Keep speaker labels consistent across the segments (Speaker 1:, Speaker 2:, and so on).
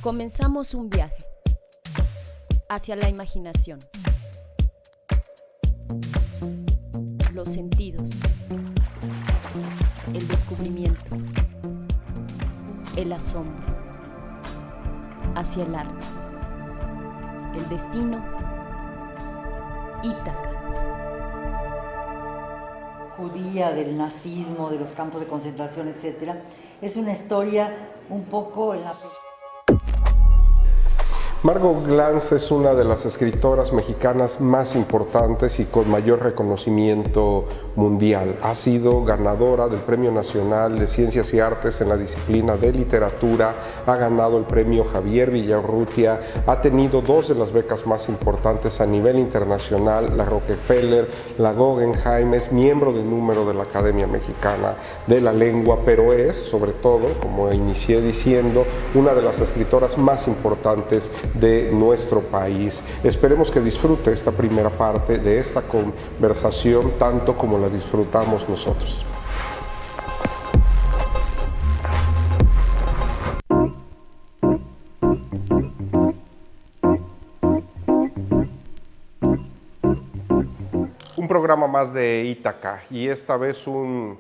Speaker 1: Comenzamos un viaje hacia la imaginación, los sentidos, el descubrimiento, el asombro, hacia el arte, el destino, Ítaca.
Speaker 2: Judía, del nazismo, de los campos de concentración, etc. Es una historia un poco en la...
Speaker 3: Margot Glantz es una de las escritoras mexicanas más importantes y con mayor reconocimiento mundial. Ha sido ganadora del Premio Nacional de Ciencias y Artes en la disciplina de literatura, ha ganado el Premio Javier Villarrutia, ha tenido 2 de las becas más importantes a nivel internacional, la Rockefeller, la Guggenheim, es miembro de número de la Academia Mexicana de la Lengua, pero es, sobre todo, como inicié diciendo, una de las escritoras más importantes de nuestro país. Esperemos que disfrute esta primera parte de esta conversación tanto como la disfrutamos nosotros. Un programa más de Ítaca y esta vez un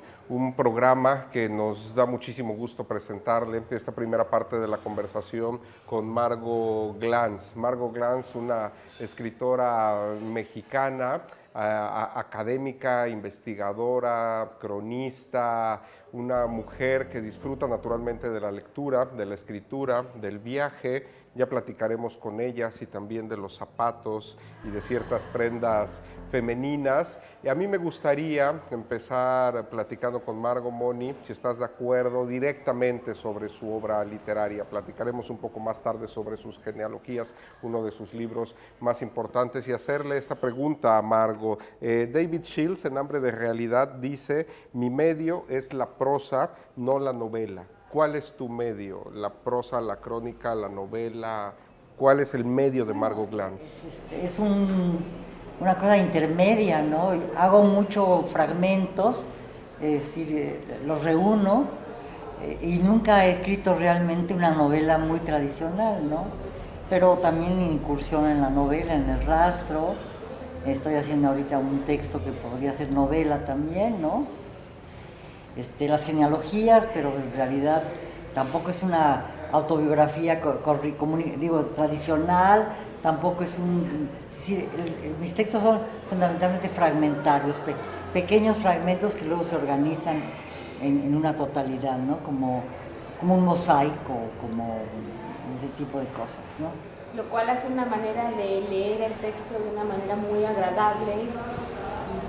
Speaker 3: programa que nos da muchísimo gusto presentarle, esta primera parte de la conversación con Margot Glantz. Margot Glantz, una escritora mexicana, académica, investigadora, cronista, una mujer que disfruta naturalmente de la lectura, de la escritura, del viaje. Ya platicaremos con ellas y también de los zapatos y de ciertas prendas femeninas. Y a mí me gustaría empezar platicando con Margot, Moni, si estás de acuerdo, directamente sobre su obra literaria. Platicaremos un poco más tarde sobre sus genealogías, uno de sus libros más importantes, y hacerle esta pregunta a Margot. David Shields, en Hambre de Realidad, dice: mi medio es la prosa, no la novela. ¿Cuál es tu medio? ¿La prosa, la crónica, la novela? ¿Cuál es el medio de Margot Glantz?
Speaker 2: Es una cosa intermedia, ¿no? Hago muchos fragmentos, es decir, los reúno, y nunca he escrito realmente una novela muy tradicional, ¿no? Pero también incursiono en la novela, en el rastro. Estoy haciendo ahorita un texto que podría ser novela también, ¿no? Las genealogías, pero en realidad tampoco es una autobiografía tradicional, tampoco es mis textos son fundamentalmente fragmentarios, pequeños fragmentos que luego se organizan en una totalidad, ¿no? Como un mosaico, como ese tipo de cosas, ¿no?
Speaker 4: Lo cual hace una manera de leer el texto de una manera muy agradable y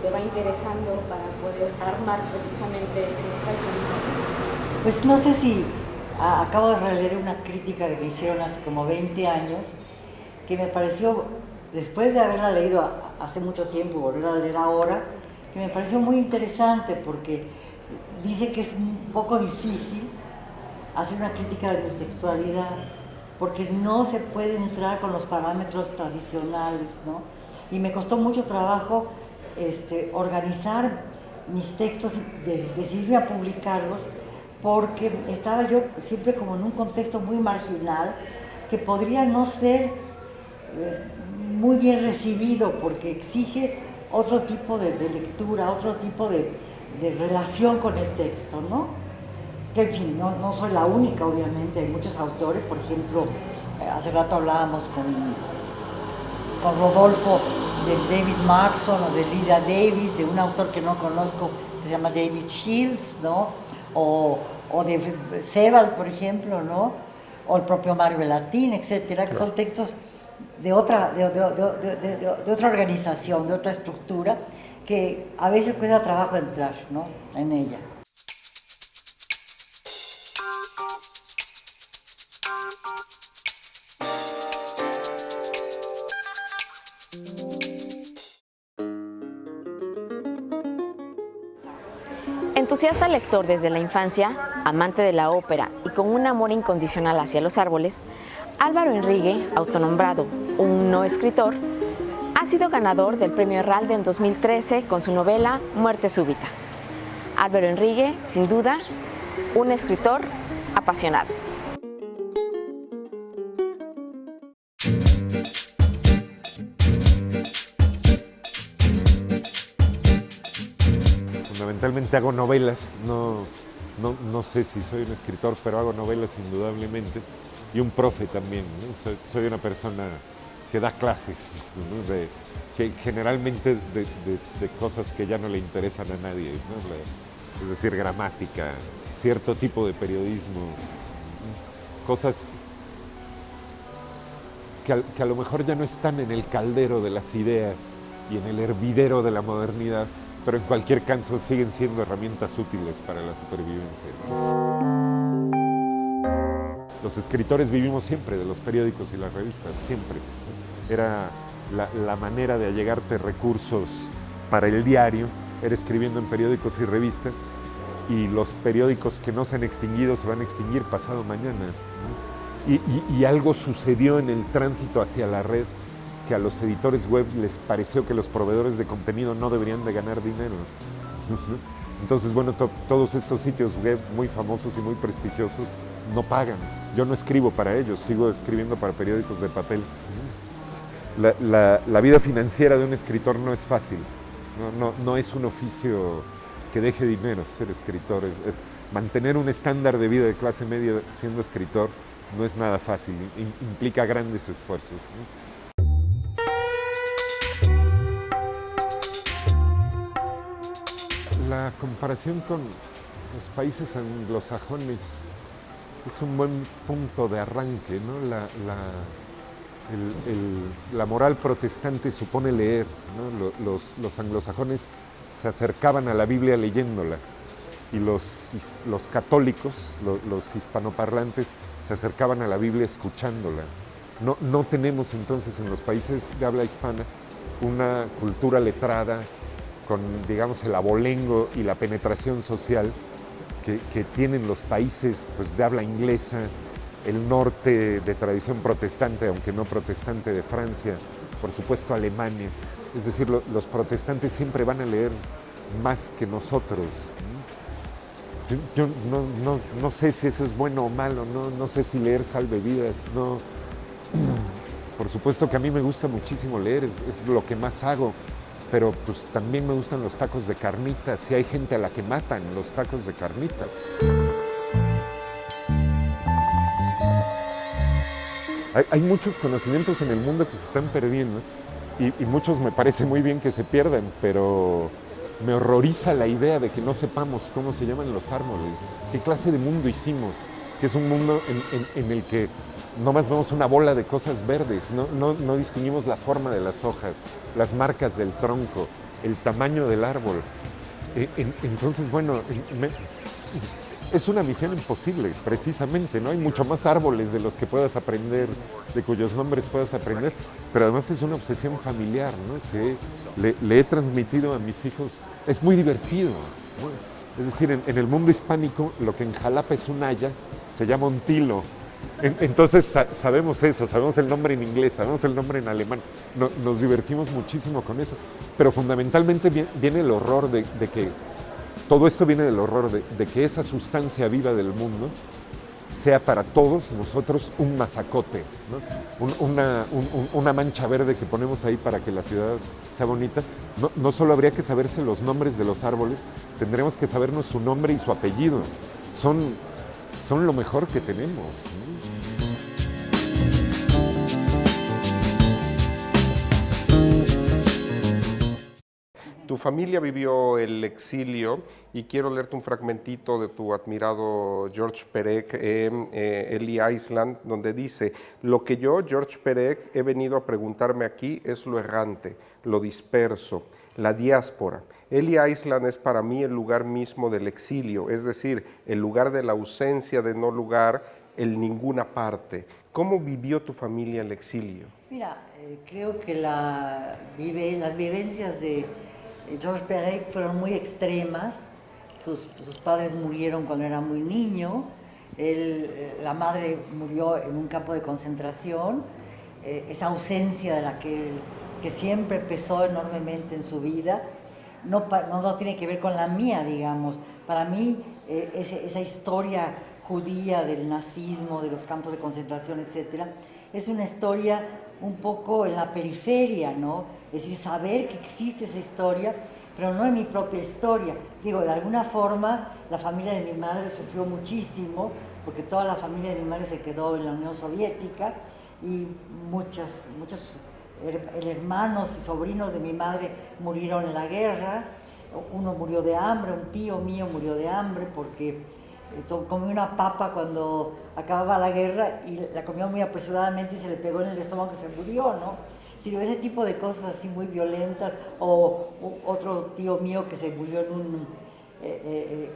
Speaker 4: te va interesando para poder armar precisamente ese mosaico.
Speaker 2: Pues no sé si acabo de releer una crítica que me hicieron hace como 20 años, que me pareció, después de haberla leído hace mucho tiempo y volver a leer ahora, que me pareció muy interesante porque dice que es un poco difícil hacer una crítica de mi textualidad, porque no se puede entrar con los parámetros tradicionales, ¿no? Y me costó mucho trabajo organizar mis textos, decidirme a publicarlos, porque estaba yo siempre como en un contexto muy marginal que podría no ser muy bien recibido, porque exige otro tipo de lectura, otro tipo de relación con el texto, ¿no? Que en fin, no soy la única, obviamente, hay muchos autores. Por ejemplo, hace rato hablábamos con Rodolfo de David Maxon o de Lydia Davis, de un autor que no conozco que se llama David Shields, ¿no? O de Sebald, por ejemplo, ¿no? O el propio Mario Bellatín, etcétera, que son textos de otra organización, de otra estructura, que a veces cuesta trabajo entrar, ¿no? En ella.
Speaker 5: Entusiasta lector desde la infancia, amante de la ópera y con un amor incondicional hacia los árboles, Álvaro Enrique, autonombrado un no escritor, ha sido ganador del Premio Herralde en 2013 con su novela Muerte Súbita. Álvaro Enrique, sin duda, un escritor apasionado.
Speaker 6: fundamentalmente hago novelas, no sé si soy un escritor, pero hago novelas indudablemente, y un profe también, ¿no? Soy una persona que da clases, ¿no? Generalmente de cosas que ya no le interesan a nadie, ¿no? Es decir, gramática, cierto tipo de periodismo, cosas que a lo mejor ya no están en el caldero de las ideas y en el hervidero de la modernidad, pero en cualquier caso siguen siendo herramientas útiles para la supervivencia, ¿no? Los escritores vivimos siempre de los periódicos y las revistas, siempre. Era la manera de allegarte recursos para el diario, era escribiendo en periódicos y revistas, y los periódicos que no se han extinguido se van a extinguir pasado mañana, ¿no? Y algo sucedió en el tránsito hacia la red, que a los editores web les pareció que los proveedores de contenido no deberían de ganar dinero. Entonces, bueno, todos estos sitios web muy famosos y muy prestigiosos no pagan. Yo no escribo para ellos, sigo escribiendo para periódicos de papel. La vida financiera de un escritor no es fácil, no es un oficio que deje dinero ser escritor, es mantener un estándar de vida de clase media siendo escritor no es nada fácil, implica grandes esfuerzos, ¿no? La comparación con los países anglosajones es un buen punto de arranque, ¿no? La moral protestante supone leer, ¿no? Los anglosajones se acercaban a la Biblia leyéndola y los católicos, los hispanoparlantes, se acercaban a la Biblia escuchándola. No tenemos entonces en los países de habla hispana una cultura letrada con, digamos, el abolengo y la penetración social que tienen los países, pues, de habla inglesa, el norte de tradición protestante, aunque no protestante, de Francia, por supuesto Alemania. Es decir, los protestantes siempre van a leer más que nosotros. Yo no sé si eso es bueno o malo, no sé si leer salve vidas, no. Por supuesto que a mí me gusta muchísimo leer, es lo que más hago, pero pues también me gustan los tacos de carnitas, si hay gente a la que matan los tacos de carnitas. Hay muchos conocimientos en el mundo que se están perdiendo y muchos me parece muy bien que se pierdan, pero me horroriza la idea de que no sepamos cómo se llaman los árboles, qué clase de mundo hicimos, que es un mundo en el que nomás vemos una bola de cosas verdes, no distinguimos la forma de las hojas, las marcas del tronco, el tamaño del árbol. Entonces, bueno, es una misión imposible, precisamente, ¿no? Hay mucho más árboles de los que puedas aprender, de cuyos nombres puedas aprender, pero además es una obsesión familiar, ¿no? Que le he transmitido a mis hijos. Es muy divertido, ¿no? Es decir, en el mundo hispánico, lo que en Jalapa es un haya, se llama un tilo. Entonces sabemos eso, sabemos el nombre en inglés, sabemos el nombre en alemán, nos divertimos muchísimo con eso, pero fundamentalmente viene el horror de que, todo esto viene del horror de que esa sustancia viva del mundo sea para todos nosotros un mazacote, ¿no? Una mancha verde que ponemos ahí para que la ciudad sea bonita. No solo habría que saberse los nombres de los árboles, tendremos que sabernos su nombre y su apellido. Son lo mejor que tenemos, ¿no?
Speaker 3: Tu familia vivió el exilio y quiero leerte un fragmentito de tu admirado George Perec en Ellis Island, donde dice: lo que yo, George Perec, he venido a preguntarme aquí es lo errante, lo disperso, la diáspora. Ellis Island es para mí el lugar mismo del exilio, es decir, el lugar de la ausencia, de no lugar, el ninguna parte. ¿Cómo vivió tu familia el exilio?
Speaker 2: Mira, creo que las vivencias de George Perec fueron muy extremas. Sus padres murieron cuando era muy niño. La madre murió en un campo de concentración. Esa ausencia de la que siempre pesó enormemente en su vida no tiene que ver con la mía, digamos. Para mí, esa historia judía del nazismo, de los campos de concentración, etcétera, es una historia un poco en la periferia, ¿no? Es decir, saber que existe esa historia pero no en mi propia historia. Digo, de alguna forma la familia de mi madre sufrió muchísimo, porque toda la familia de mi madre se quedó en la Unión Soviética y muchos hermanos y sobrinos de mi madre murieron en la guerra. Uno murió de hambre, un tío mío murió de hambre porque comió una papa cuando acababa la guerra y la comió muy apresuradamente y se le pegó en el estómago y se murió, ¿no? Sí, ese tipo de cosas así muy violentas, o otro tío mío que se murió en un,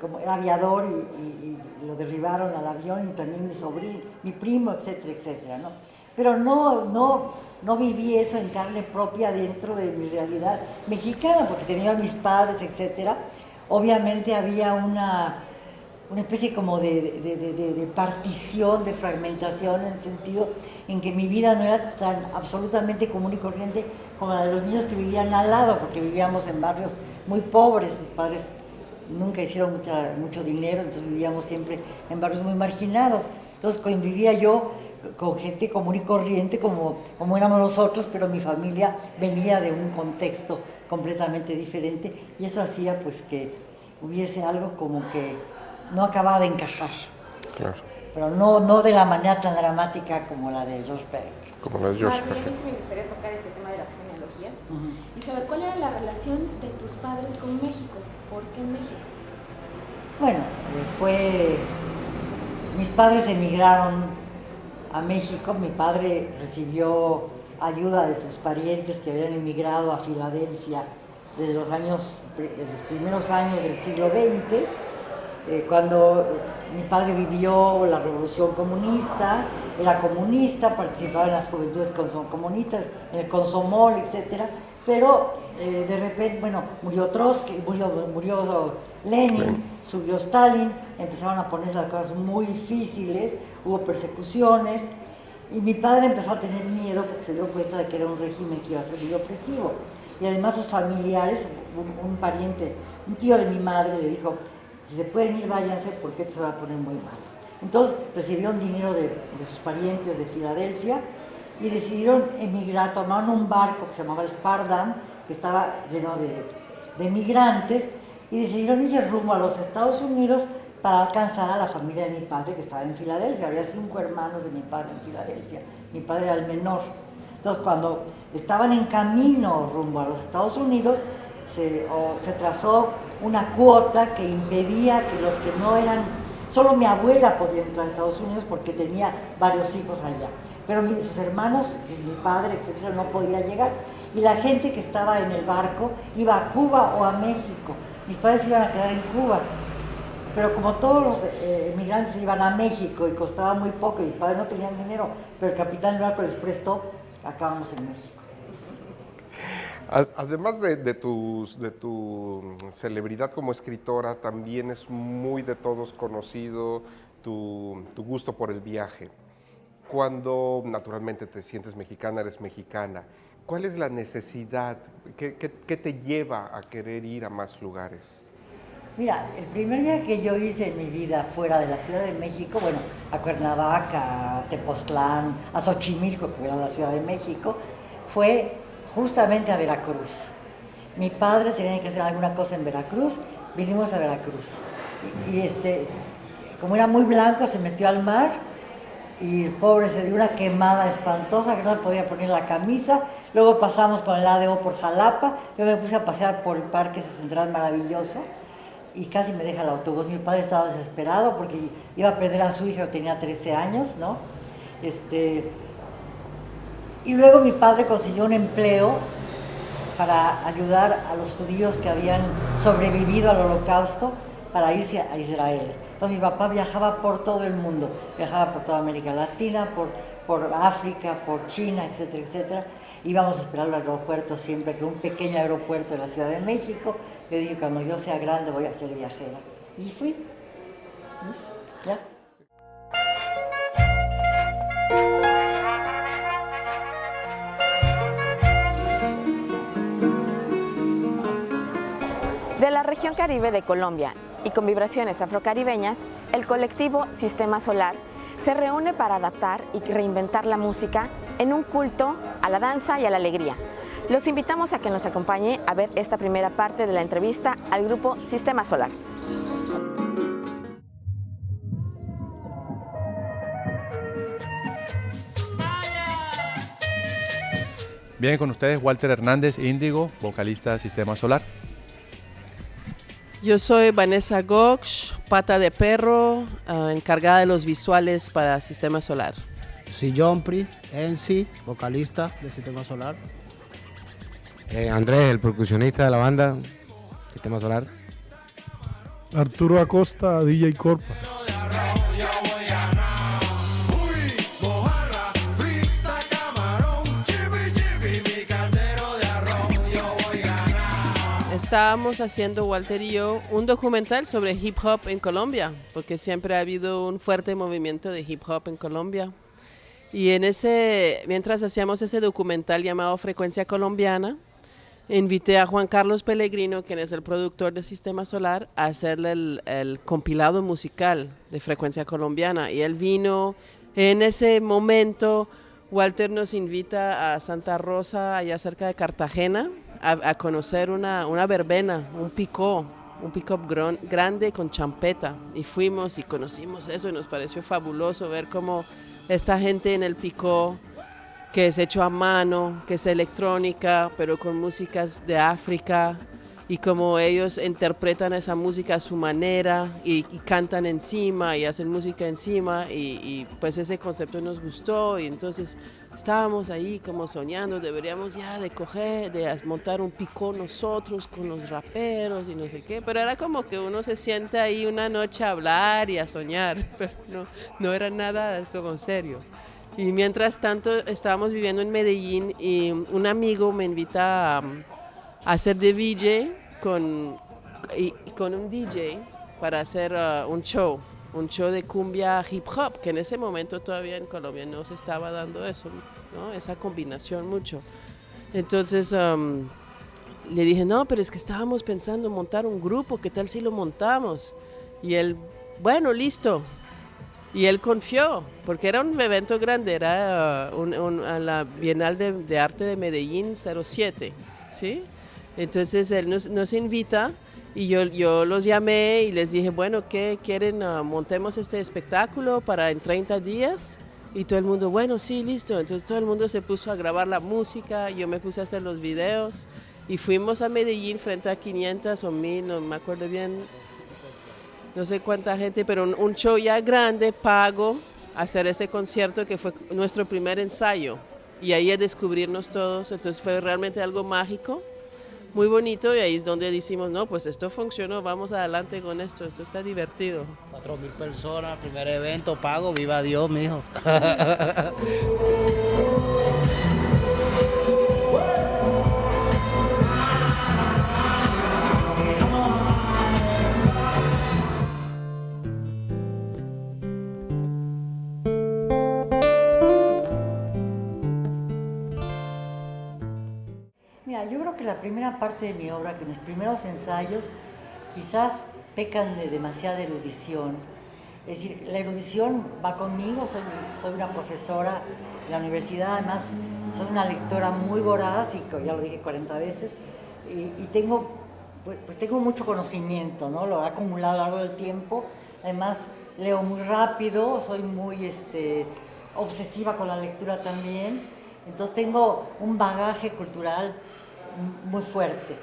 Speaker 2: como era aviador y lo derribaron al avión, y también mi sobrino, mi primo, etcétera, etcétera, ¿no? Pero no viví eso en carne propia dentro de mi realidad mexicana, porque tenía a mis padres, etcétera. Obviamente había una especie como de partición, de fragmentación, en el sentido en que mi vida no era tan absolutamente común y corriente como la de los niños que vivían al lado, porque vivíamos en barrios muy pobres. Mis padres nunca hicieron mucho dinero, entonces vivíamos siempre en barrios muy marginados. Entonces convivía yo con gente común y corriente como éramos nosotros, pero mi familia venía de un contexto completamente diferente, y eso hacía pues que hubiese algo como que no acababa de encajar.
Speaker 3: Claro.
Speaker 2: Pero no de la manera tan dramática como la de George Perec.
Speaker 3: Como la de George
Speaker 4: Marvin,
Speaker 3: Perec.
Speaker 4: a mí sí me gustaría tocar este tema de las genealogías y saber cuál era la relación de tus padres con México. ¿Por qué México?
Speaker 2: Bueno, mis padres emigraron a México. Mi padre recibió ayuda de sus parientes que habían emigrado a Filadelfia desde los primeros años del siglo XX. Cuando mi padre vivió la revolución comunista, era comunista, participaba en las juventudes comunistas, en el Komsomol, etc. Pero de repente, bueno, murió Trotsky, murió Lenin, subió Stalin, empezaron a poner las cosas muy difíciles, hubo persecuciones, y mi padre empezó a tener miedo porque se dio cuenta de que era un régimen que iba a ser muy opresivo. Y además sus familiares, un pariente, un tío de mi madre le dijo: si se pueden ir, váyanse, porque esto se va a poner muy mal. Entonces recibieron dinero de sus parientes de Filadelfia y decidieron emigrar. Tomaron un barco que se llamaba el Spardam, que estaba lleno de migrantes, y decidieron irse rumbo a los Estados Unidos para alcanzar a la familia de mi padre, que estaba en Filadelfia. Había 5 hermanos de mi padre en Filadelfia. Mi padre era el menor. Entonces, cuando estaban en camino rumbo a los Estados Unidos, se trazó una cuota que impedía que los que no eran... Solo mi abuela podía entrar a Estados Unidos porque tenía varios hijos allá. Pero sus hermanos, mi padre, etcétera, no podía llegar. Y la gente que estaba en el barco iba a Cuba o a México. Mis padres iban a quedar en Cuba. Pero como todos los emigrantes iban a México y costaba muy poco, y mis padres no tenían dinero, pero el capitán del barco les prestó, acabamos en México.
Speaker 3: Además de tu celebridad como escritora, también es muy de todos conocido tu gusto por el viaje. Cuando naturalmente te sientes mexicana, eres mexicana, ¿cuál es la necesidad? ¿Qué te lleva a querer ir a más lugares?
Speaker 2: Mira, el primer viaje que yo hice en mi vida fuera de la Ciudad de México, bueno, a Cuernavaca, a Tepoztlán, a Xochimilco, que era la Ciudad de México, fue justamente a Veracruz. Mi padre tenía que hacer alguna cosa en Veracruz, vinimos a Veracruz. Y como era muy blanco, se metió al mar y el pobre se dio una quemada espantosa que no podía poner la camisa. Luego pasamos con el ADO por Jalapa, yo me puse a pasear por el Parque Central maravilloso y casi me deja el autobús. Mi padre estaba desesperado porque iba a perder a su hija, que tenía 13 años, ¿no? Y luego mi padre consiguió un empleo para ayudar a los judíos que habían sobrevivido al Holocausto para irse a Israel. Entonces mi papá viajaba por todo el mundo, viajaba por toda América Latina, por África, por China, etcétera, etcétera. Íbamos a esperarlo al aeropuerto siempre, que un pequeño aeropuerto de la Ciudad de México. Yo dije, cuando yo sea grande voy a ser viajera. Y fui. ¿Ya?
Speaker 5: De la región Caribe de Colombia y con vibraciones afrocaribeñas, el colectivo Sistema Solar se reúne para adaptar y reinventar la música en un culto a la danza y a la alegría. Los invitamos a que nos acompañe a ver esta primera parte de la entrevista al grupo Sistema Solar.
Speaker 7: Bien, con ustedes Walter Hernández, Índigo, vocalista de Sistema Solar.
Speaker 8: Yo soy Vanessa Gox, pata de perro, encargada de los visuales para Sistema Solar.
Speaker 9: Soy John Pri, MC, vocalista de Sistema Solar.
Speaker 10: Andrés, el percusionista de la banda Sistema Solar.
Speaker 11: Arturo Acosta, DJ Corpas.
Speaker 8: Estábamos haciendo, Walter y yo, un documental sobre hip hop en Colombia, porque siempre ha habido un fuerte movimiento de hip hop en Colombia. Y mientras hacíamos ese documental llamado Frecuencia Colombiana, invité a Juan Carlos Pellegrino, quien es el productor de Sistema Solar, a hacerle el compilado musical de Frecuencia Colombiana. Y él vino en ese momento. Walter nos invita a Santa Rosa, allá cerca de Cartagena, a conocer una verbena, un pick-up grande con champeta. Y fuimos y conocimos eso y nos pareció fabuloso ver cómo esta gente en el pick-up, que es hecho a mano, que es electrónica, pero con músicas de África, y cómo ellos interpretan esa música a su manera y cantan encima y hacen música encima, y pues ese concepto nos gustó, y entonces estábamos ahí como soñando, deberíamos ya de montar un picó nosotros con los raperos y no sé qué, pero era como que uno se siente ahí una noche a hablar y a soñar, pero no era nada como serio. Y mientras tanto estábamos viviendo en Medellín y un amigo me invita a hacer de VJ con un DJ para hacer un show de cumbia hip hop, que en ese momento todavía en Colombia no se estaba dando eso, ¿no? Esa combinación mucho. Entonces le dije, no, pero es que estábamos pensando en montar un grupo, ¿qué tal si lo montamos? Y él, bueno, listo. Y él confió, porque era un evento grande, era la Bienal de Arte de Medellín 07, ¿sí? Entonces él nos invita y yo los llamé y les dije, bueno, ¿qué quieren? Montemos este espectáculo en 30 días. Y todo el mundo, bueno, sí, listo. Entonces todo el mundo se puso a grabar la música, yo me puse a hacer los videos y fuimos a Medellín frente a 500 o 1000, no me acuerdo bien, no sé cuánta gente, pero un show ya grande, pago, hacer ese concierto que fue nuestro primer ensayo. Y ahí a descubrirnos todos, entonces fue realmente algo mágico, muy bonito, y ahí es donde decimos, no, pues esto funcionó, vamos adelante con esto está divertido.
Speaker 9: 4.000 personas, primer evento, pago, viva Dios, mijo.
Speaker 2: Mira, yo creo que la primera parte de mi obra, que mis primeros ensayos, quizás pecan de demasiada erudición. Es decir, la erudición va conmigo, soy una profesora en la universidad, además soy una lectora muy voraz, y ya lo dije 40 veces, y tengo, pues tengo mucho conocimiento, ¿no? Lo he acumulado a lo largo del tiempo. Además, leo muy rápido, soy muy obsesiva con la lectura también, entonces tengo un bagaje cultural muy fuerte,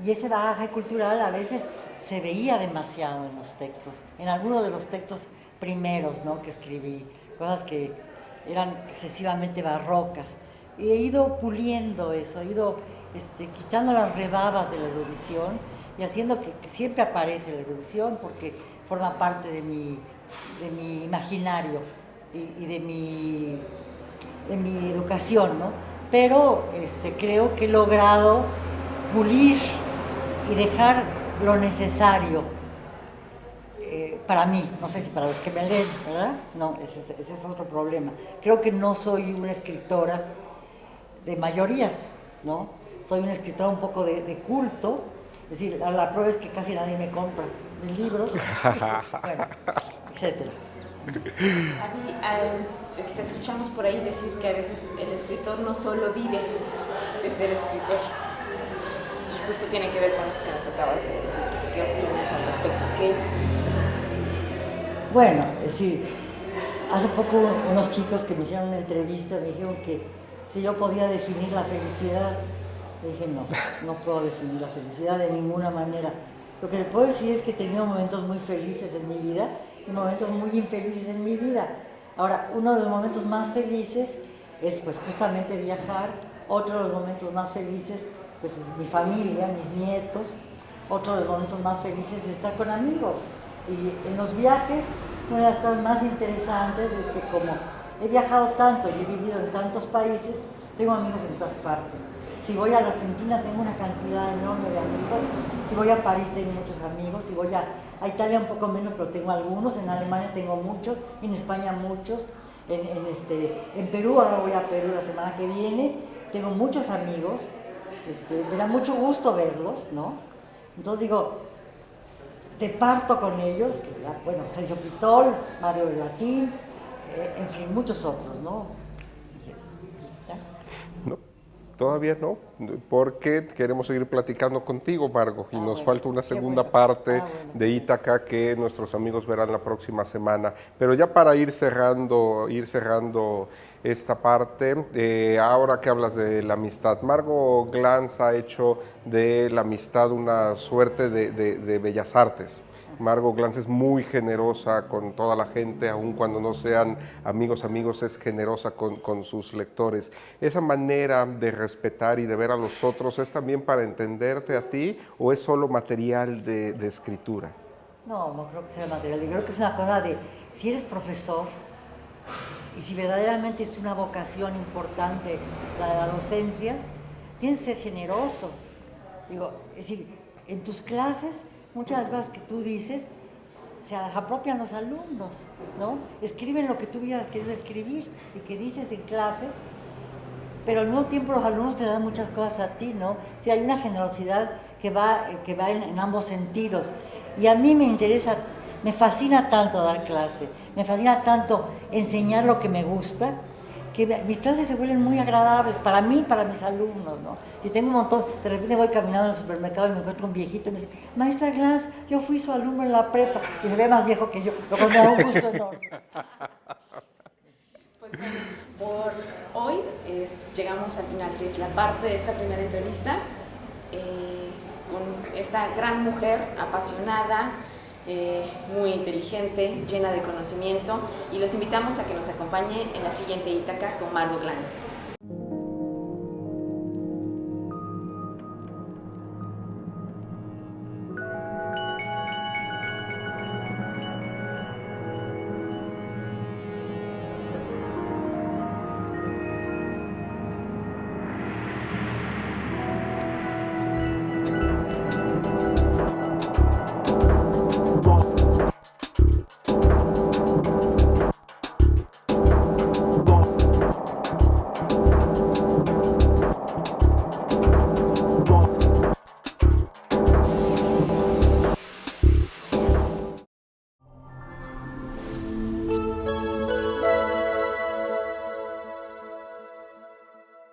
Speaker 2: y ese bagaje cultural a veces se veía demasiado en los textos, en algunos de los textos primeros, ¿no?, que escribí, cosas que eran excesivamente barrocas, y he ido puliendo eso, he ido quitando las rebabas de la erudición y haciendo que siempre aparece la erudición, porque forma parte de mi imaginario y de mi educación, ¿no? Pero creo que he logrado pulir y dejar lo necesario para mí, no sé si para los que me leen, ¿verdad? No, ese es otro problema. Creo que no soy una escritora de mayorías, ¿no? Soy una escritora un poco de culto, es decir, la prueba es que casi nadie me compra mis libros, bueno, etcétera,
Speaker 4: Te escuchamos por ahí decir que a veces el escritor no solo vive de ser escritor, y justo tiene que ver con eso que nos acabas de decir. ¿Qué opinas al respecto?
Speaker 2: Bueno, es decir, hace poco unos chicos que me hicieron una entrevista me dijeron que si yo podía definir la felicidad. Le dije, no puedo definir la felicidad de ninguna manera. Lo que te puedo decir es que he tenido momentos muy felices en mi vida y momentos muy infelices en mi vida. Ahora, uno de los momentos más felices es pues justamente viajar, otro de los momentos más felices pues mi familia, mis nietos, otro de los momentos más felices es estar con amigos. Y en los viajes, una de las cosas más interesantes es que como he viajado tanto y he vivido en tantos países, tengo amigos en todas partes. Si voy a la Argentina tengo una cantidad enorme de amigos, si voy a París tengo muchos amigos, si voy a Italia un poco menos, pero tengo algunos, en Alemania tengo muchos, en España muchos, en Perú, ahora voy a Perú la semana que viene, tengo muchos amigos, me da mucho gusto verlos, ¿no? Entonces digo, te parto con ellos, bueno, Sergio Pitol, Mario Latín, en fin, muchos otros, ¿no?
Speaker 3: No, todavía no, porque queremos seguir platicando contigo, Margo, y nos falta una segunda parte de Ítaca que nuestros amigos verán la próxima semana. Pero ya para ir cerrando esta parte, ahora que hablas de la amistad, Margo Glantz ha hecho de la amistad una suerte de bellas artes. Margo Glantz es muy generosa con toda la gente, aun cuando no sean amigos, es generosa con sus lectores. ¿Esa manera de respetar y de ver a los otros es también para entenderte a ti o es solo material de escritura?
Speaker 2: No creo que sea material, yo creo que es una cosa de, si eres profesor y si verdaderamente es una vocación importante la de la docencia, tienes que ser generoso. Digo, es decir, en tus clases muchas de las cosas que tú dices se las apropian los alumnos, ¿no? Escriben lo que tú hubieras querido escribir y que dices en clase, pero al mismo tiempo los alumnos te dan muchas cosas a ti, ¿no? Sí, hay una generosidad que va en ambos sentidos. Y a mí me interesa, me fascina tanto dar clase, me fascina tanto enseñar lo que me gusta, que mis clases se vuelven muy agradables para mí y para mis alumnos, ¿no? Y tengo un montón, de repente voy caminando en el supermercado y me encuentro un viejito y me dice, maestra Glantz, yo fui su alumno en la prepa, y se ve más viejo que yo, lo cual me da un gusto enorme.
Speaker 4: Pues por hoy llegamos al final de la parte de esta primera entrevista con esta gran mujer apasionada, muy inteligente, llena de conocimiento, y los invitamos a que nos acompañe en la siguiente Ítaca con Margo Glantz.